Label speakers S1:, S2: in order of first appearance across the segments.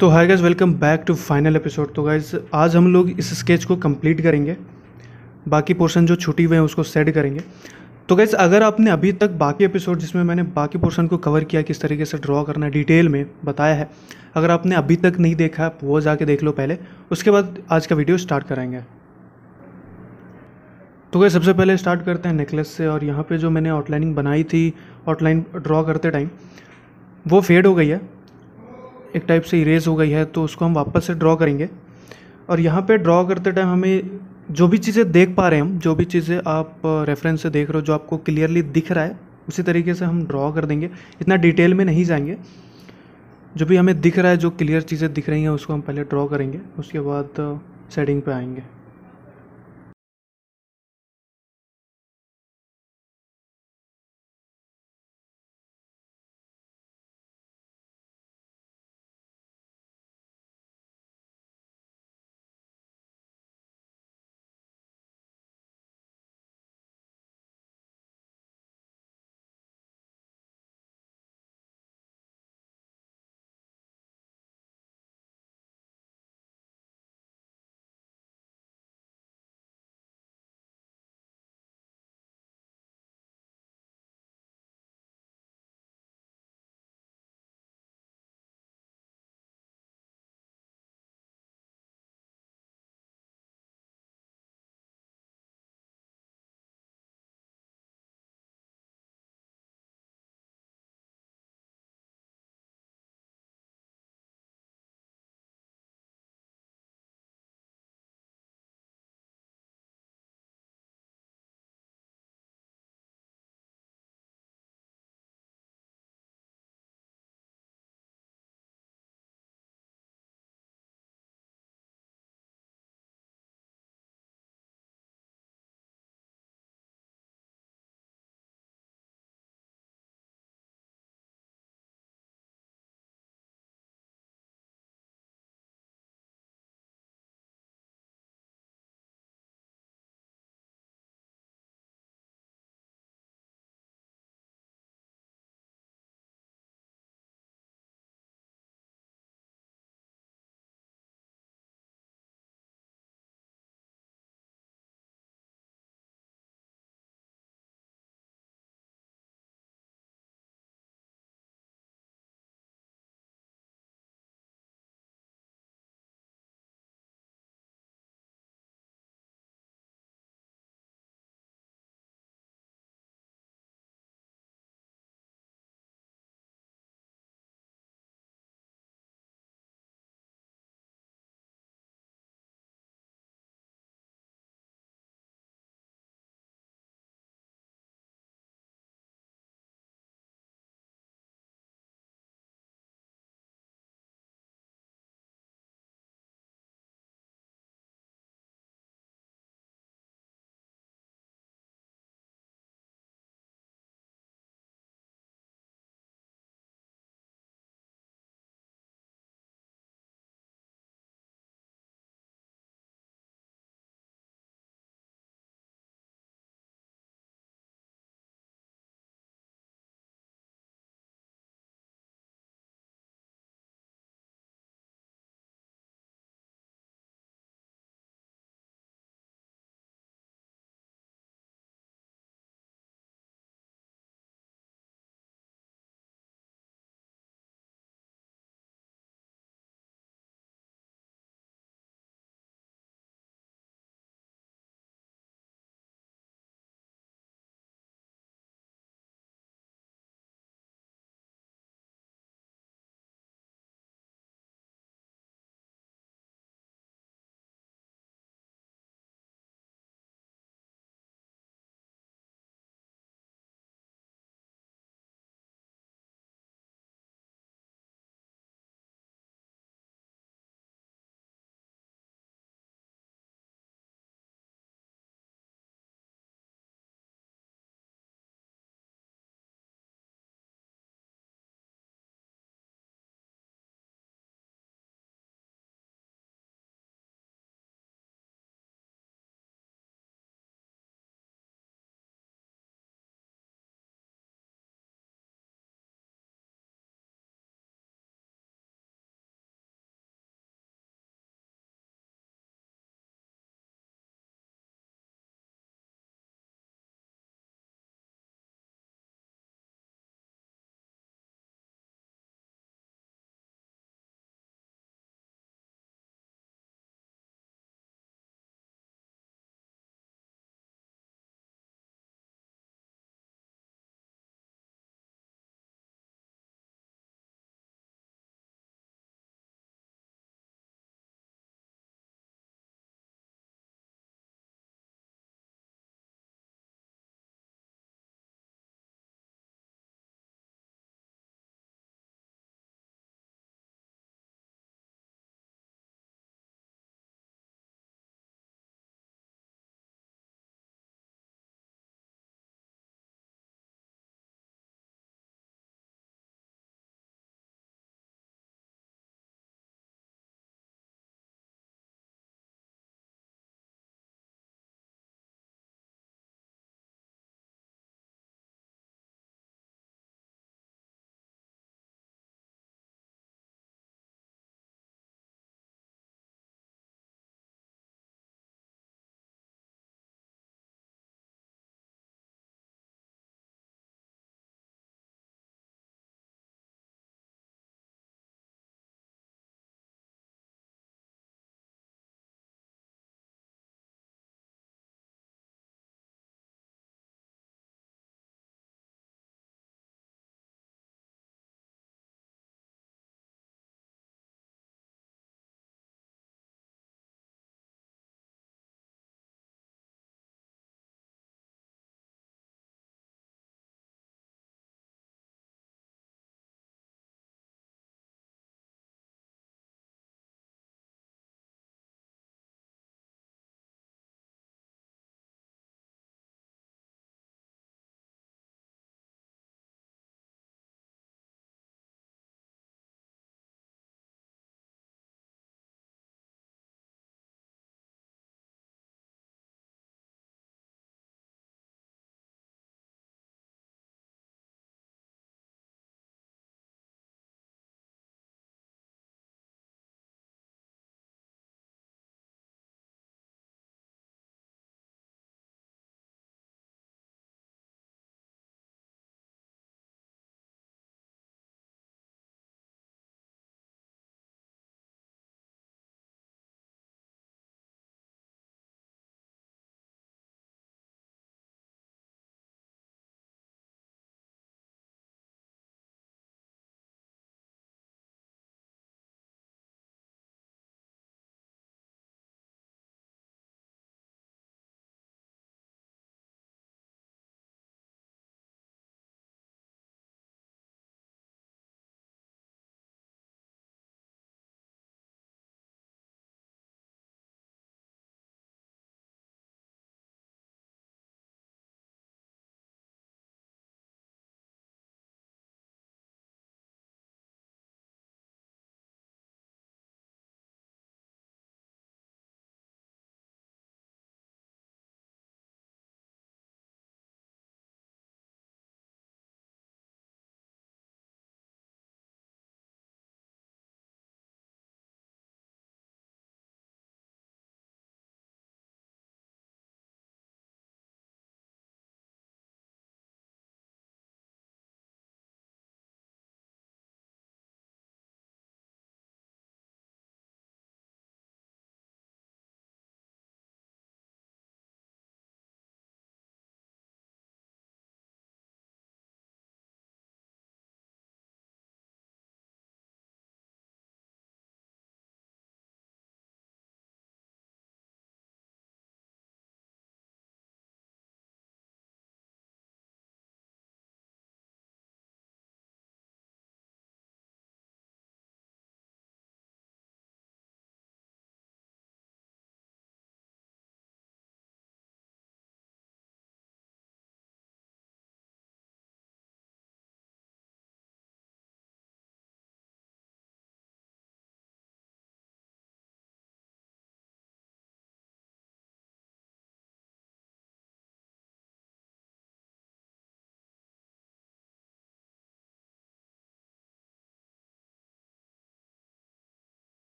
S1: तो hi guys, welcome back to final episode. तो guys आज हम लोग इस स्केच को कंप्लीट करेंगे, बाकी पोर्शन जो छुट्टी हुए हैं उसको सेट करेंगे। तो गाइस अगर आपने अभी तक बाकी एपिसोड जिसमें मैंने बाकी पोर्शन को कवर किया, किस तरीके से ड्रॉ करना है डिटेल में बताया है, अगर आपने अभी तक नहीं देखा आप वो जाके देख लो पहले, उसके बाद आज का वीडियो स्टार्ट करेंगे। तो गाइस सबसे पहले स्टार्ट करते हैं नेकलेस से। और यहाँ पे जो मैंने आउटलाइनिंग बनाई थी, आउटलाइन ड्रॉ करते टाइम वो फेड हो गई है, एक टाइप से इरेज हो गई है, तो उसको हम वापस से ड्रॉ करेंगे। और यहाँ पे ड्रॉ करते टाइम हमें जो भी चीज़ें देख पा रहे हैं, हम जो भी चीज़ें आप रेफरेंस से देख रहे हो, जो आपको क्लियरली दिख रहा है उसी तरीके से हम ड्रॉ कर देंगे। इतना डिटेल में नहीं जाएंगे, जो भी हमें दिख रहा है, जो क्लियर चीज़ें दिख रही हैं उसको हम पहले ड्रॉ करेंगे, उसके बाद सेटिंग पे आएंगे।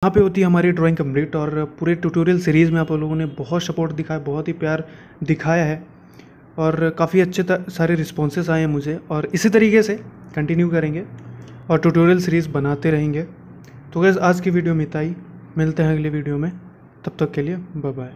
S1: यहाँ पे होती है हमारी ड्राइंग कंप्लीट। और पूरे ट्यूटोरियल सीरीज़ में आप लोगों ने बहुत सपोर्ट दिखाया, बहुत ही प्यार दिखाया है और काफ़ी अच्छे सारे रिस्पॉन्सेस आए हैं मुझे, और इसी तरीके से कंटिन्यू करेंगे और ट्यूटोरियल सीरीज़ बनाते रहेंगे। तो गाइस आज की वीडियो में इतना ही, मिलते हैं अगले वीडियो में, तब तक के लिए बाय बाय।